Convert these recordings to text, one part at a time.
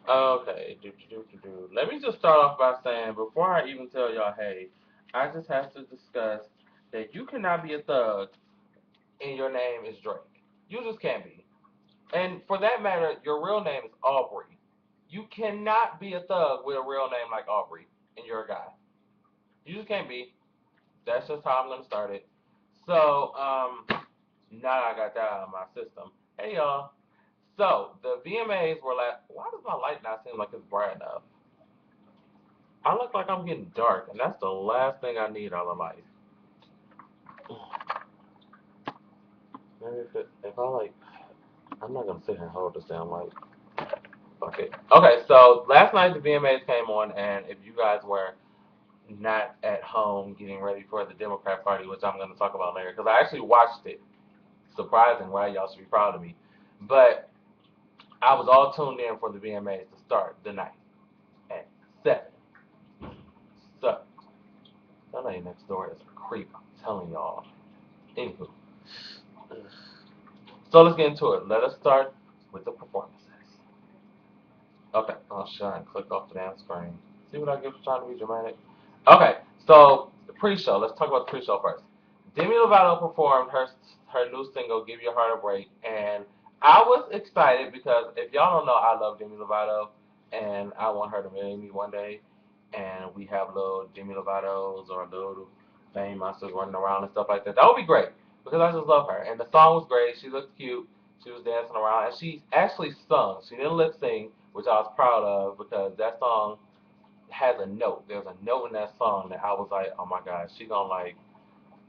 Okay, let me just start off by saying before I even tell y'all, hey, I just have to discuss that you cannot be a thug and your name is Drake. You just can't be. And for that matter, your real name is Aubrey. You cannot be a thug with a real name like Aubrey and you're a guy. You just can't be. That's just how I'm gonna start it. So, now that I got that out of my system. Hey y'all. So the VMAs were like, why does my light not seem like it's bright enough? I look like I'm getting dark, and that's the last thing I need out of life. Maybe if I like, I'm not gonna sit here and hold this damn light. Fuck it. Okay, so last night the VMAs came on, and if you guys were not at home getting ready for the Democrat Party, which I'm gonna talk about later, because I actually watched it. Surprising, right? Y'all should be proud of me. But I was all tuned in for the VMAs to start the night at 7. So, that lady next door is a creep, I'm telling y'all. Anywho, so let's get into it. Let us start with the performances. Okay. Oh shit, I clicked off the damn screen. See what I get for trying to be dramatic? Okay, so the pre-show. Let's talk about the pre-show first. Demi Lovato performed her new single "Give Your Heart a Break," and I was excited because if y'all don't know, I love Demi Lovato, and I want her to marry me one day, and we have little Demi Lovatos or little fame monsters running around and stuff like that. That would be great because I just love her, and the song was great. She looked cute. She was dancing around, and she actually sung. She didn't lip sync, which I was proud of because that song has a note. There's a note in that song that I was like, oh my god, she gonna like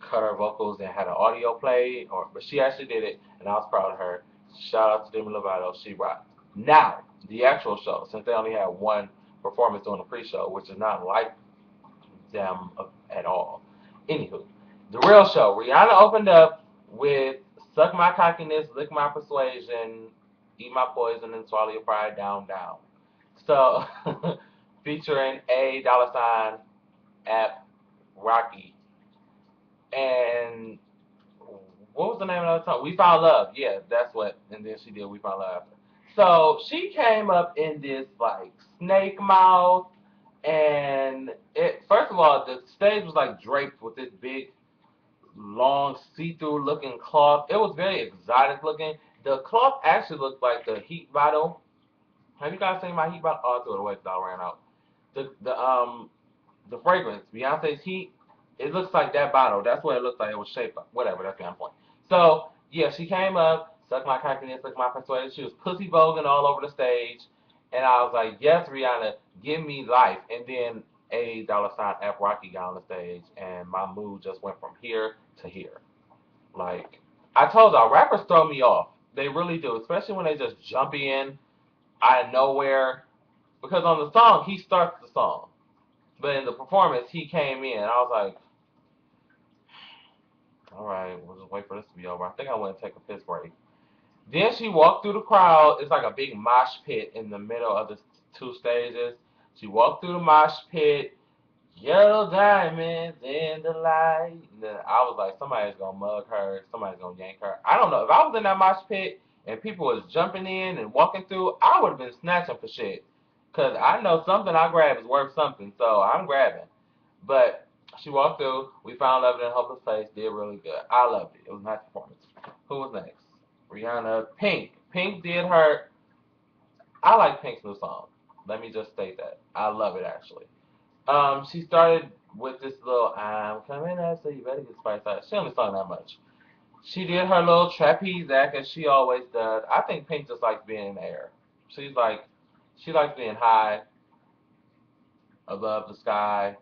cut her vocals and had an audio play, or but she actually did it, and I was proud of her. Shout out to Demi Lovato, she rocked. Now the actual show, since they only had one performance during the pre-show, which is not like them at all. Anywho, the real show, Rihanna opened up with "Suck My Cockiness, Lick My Persuasion, Eat My Poison, and Swallow Your Pride Down Down." So, featuring a dollar sign app Rocky. And what was the name of the song? We Found Love. Yeah, that's what. And then she did We Found Love. So she came up in this like snake mouth, and it. First of all, the stage was like draped with this big, long, see-through looking cloth. It was very exotic looking. The cloth actually looked like the heat bottle. Have you guys seen my heat bottle? Oh, I threw it away because I ran out. The fragrance, Beyonce's Heat, it looks like that bottle. That's what it looks like. It was shaped like. Whatever, that's the point. So, yeah, she came up, sucked my cockiness, sucked my persuasion. She was pussy voguing all over the stage. And I was like, yes, Rihanna, give me life. And then a dollar sign F Rocky got on the stage, and my mood just went from here to here. Like, I told y'all, rappers throw me off. They really do, especially when they just jump in out of nowhere. Because on the song, he starts the song. But in the performance, he came in. I was like, all right, we'll just wait for this to be over. I think I went and take a piss break. Then she walked through the crowd. It's like a big mosh pit in the middle of the two stages. She walked through the mosh pit, yellow diamonds in the light. And then I was like, somebody's gonna mug her. Somebody's gonna yank her. I don't know. If I was in that mosh pit and people was jumping in and walking through, I would have been snatching for shit. Cause I know something I grab is worth something, so I'm grabbing. But she walked through. We found love in her hopeless face. Did really good. I loved it. It was a nice performance. Who was next? Rihanna. Pink. Pink did her. I like Pink's new song. Let me just state that. I love it actually. She started with this little "I'm coming up, so you better get spiced out." She only sung that much. She did her little trapeze act as she always does. I think Pink just likes being in the air. She's like, she likes being high above the sky,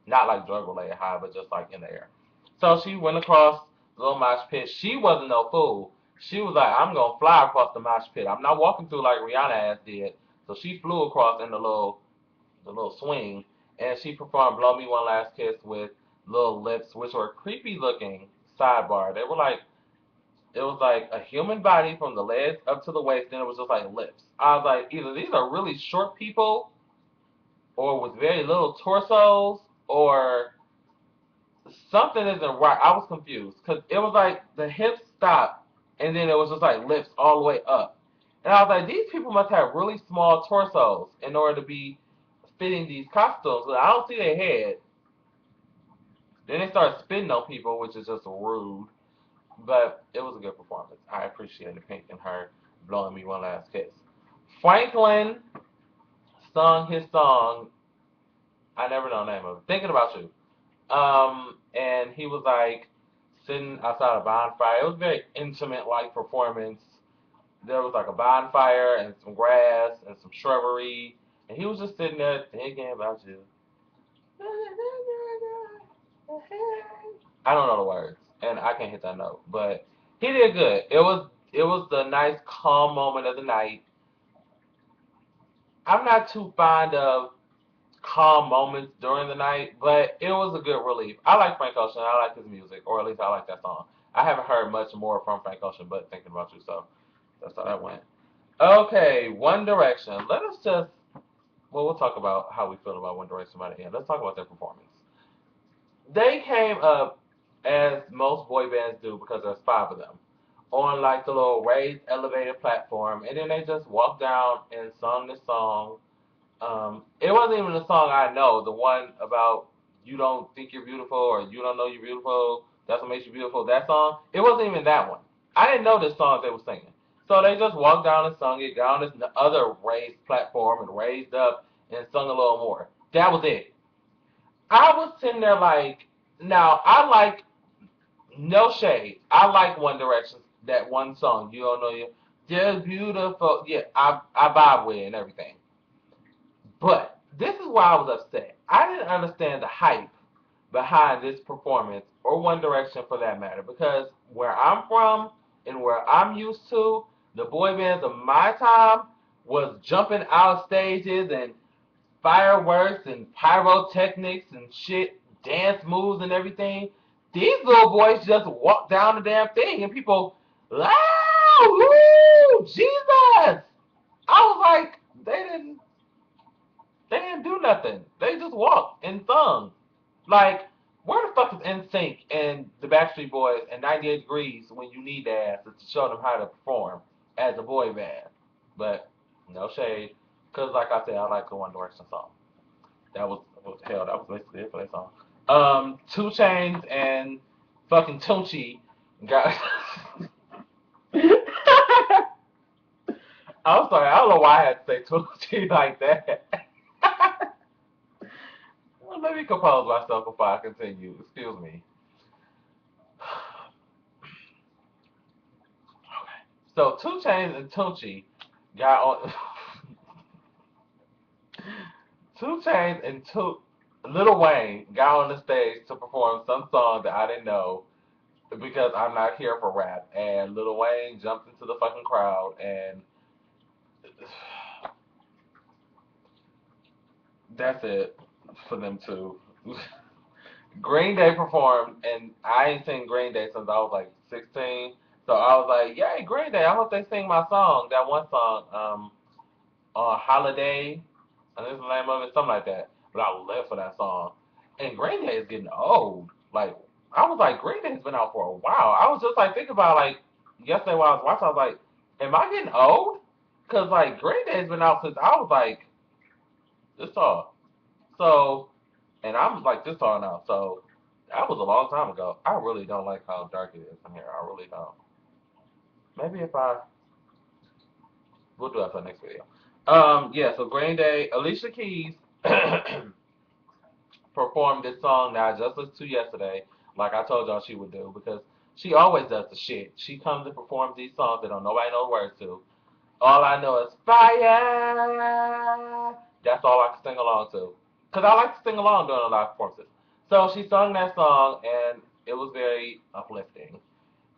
not like drug related high, but just like in the air. So she went across the little mosh pit. She wasn't no fool. She was like, I'm gonna fly across the mosh pit. I'm not walking through like Rihanna ass did. So she flew across in the little swing, and she performed "Blow Me One Last Kiss" with little lips, which were creepy looking. Sidebar, they were like it was like a human body from the legs up to the waist, then it was just like lips. I was like, either these are really short people, or with very little torsos, or something isn't right. I was confused because it was like the hips stopped, and then it was just like lips all the way up. And I was like, these people must have really small torsos in order to be fitting these costumes. I don't see their head. Then they start spitting on people, which is just rude. But it was a good performance. I appreciated Pink and her blowing me one last kiss. Franklin sung his song, I never know the name of it, Thinking About You. And he was like sitting outside a bonfire. It was a very intimate like performance. There was like a bonfire and some grass and some shrubbery, and he was just sitting there thinking about you. I don't know the words, and I can't hit that note, but he did good. It was the nice calm moment of the night. I'm not too fond of calm moments during the night, but it was a good relief. I like Frank Ocean. I like his music, or at least I like that song. I haven't heard much more from Frank Ocean, but thinking about you, so that's how that went. Okay, One Direction. Let us just, well, we'll talk about how we feel about One Direction by the end. Let's talk about their performance. They came up as most boy bands do because there's five of them on like the little raised elevated platform, and then they just walked down and sung this song. It wasn't even the song I know, the one about you don't think you're beautiful or you don't know you're beautiful. That's what makes you beautiful. That song. It wasn't even that one. I didn't know this song they were singing. So they just walked down and sung it, got on this other raised platform and raised up and sung a little more. That was it. I was sitting there like, now I like no shade. I like One Direction. That one song, you don't know you. Just beautiful. Yeah, I vibe with it and everything. But this is why I was upset. I didn't understand the hype behind this performance, or One Direction for that matter, because where I'm from and where I'm used to, the boy bands of my time was jumping out stages and fireworks and pyrotechnics and shit, dance moves and everything. These little boys just walk down the damn thing and people, wow, woo, Jesus! I was like, they didn't do nothing. They just walked and sung. Like, where the fuck is NSYNC and the Backstreet Boys and 98 Degrees when you need their asses to show them how to perform as a boy band? But no shade, cause like I said, I like the One Direction song. Hell. That was basically it for that song. Two Chains and fucking Tunchi got. I'm sorry, I don't know why I had to say Tunchi like that. Well, let me compose myself before I continue. Excuse me. So Two Chains and Tunchi got on. Two Chains and Little Wayne got on the stage to perform some song that I didn't know because I'm not here for rap. And Little Wayne jumped into the fucking crowd, and that's it for them two. Green Day performed, and I ain't seen Green Day since I was like 16. So I was like, yay, Green Day! I hope they sing my song, that one song, Holiday. I think the name of it, something like that. But I live for that song. And Green Day is getting old. Like, I was like, Green Day has been out for a while. I was just like thinking about like yesterday while I was watching. I was like, am I getting old? Cause like Green Day has been out since I was like this tall. So, and I'm like this tall now. So that was a long time ago. I really don't like how dark it is in here. I really don't. Maybe if I we'll do that for the next video. Yeah. So Green Day, Alicia Keys performed this song that I just listened to yesterday, like I told y'all she would do, because she always does the shit. She comes and performs these songs that don't nobody know the words to. All I know is fire. That's all I can sing along to. Because I like to sing along during a live performances. So she sung that song, and it was very uplifting.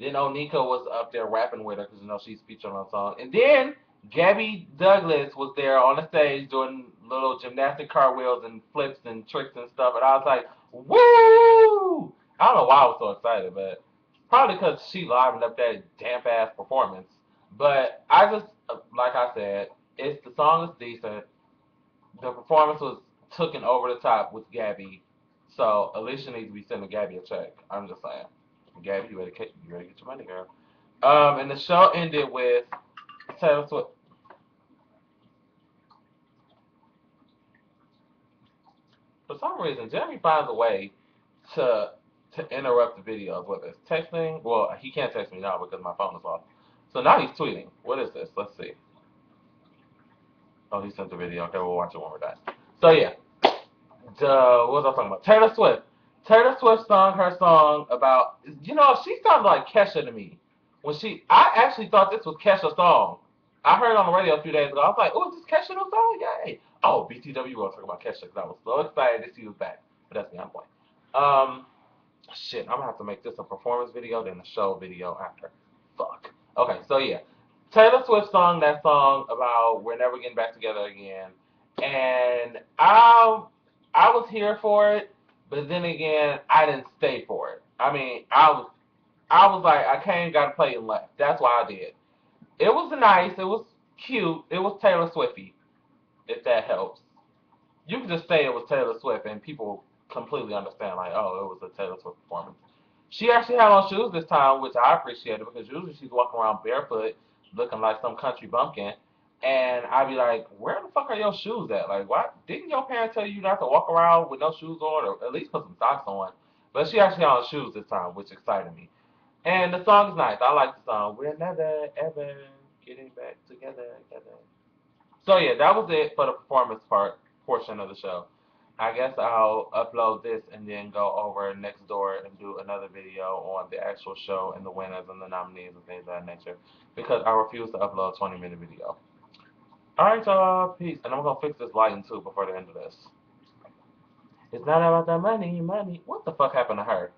Then Onika was up there rapping with her because she's featured on the song. And then Gabby Douglas was there on the stage doing little gymnastic cartwheels and flips and tricks and stuff. And I was like, woo! I don't know why I was so excited, but probably because she livened up that damp ass performance. But I just, like I said, the song is decent. The performance was taken over the top with Gabby. So Alicia needs to be sending Gabby a check. I'm just saying. Gabby, you better get your money, girl. And the show ended with Taylor Swift. For some reason, Jeremy finds a way to interrupt the videos, whether it's texting. Well, he can't text me now because my phone is off. So now he's tweeting. What is this? Let's see. Oh, he sent the video. Okay, we'll watch it when we're done. So yeah, what was I talking about? Taylor Swift. Taylor Swift sung her song about. She sounded like Kesha to me. I actually thought this was Kesha's song. I heard it on the radio a few days ago. I was like, oh, is this Kesha new song? Yay! Oh, BTW will talk about Kesha because I was so excited to see was back. But that's beyond point. Um, Shit, I'm gonna have to make this a performance video, then a show video after. Fuck. Okay, so yeah, Taylor Swift sung that song about we're never getting back together again, and I was here for it, but then again, I didn't stay for it. I mean, I was like, I came, got to play, and left. That's why I did. It was nice. It was cute. It was Taylor Swifty, if that helps. You can just say it was Taylor Swift, and people completely understand, like, oh, it was a Taylor Swift performance. She actually had on shoes this time, which I appreciated because usually she's walking around barefoot, looking like some country bumpkin. And I'd be like, where the fuck are your shoes at? Like, why didn't your parents tell you not to walk around with no shoes on, or at least put some socks on? But she actually had on shoes this time, which excited me. And the song is nice. I like the song. We're never ever getting back together. So yeah, that was it for the performance portion of the show. I guess I'll upload this and then go over next door and do another video on the actual show and the winners and the nominees and things of that nature because I refuse to upload a 20-minute video. Alright, y'all. Peace. And I'm going to fix this lighting too before the end of this. It's not about the money. What the fuck happened to her?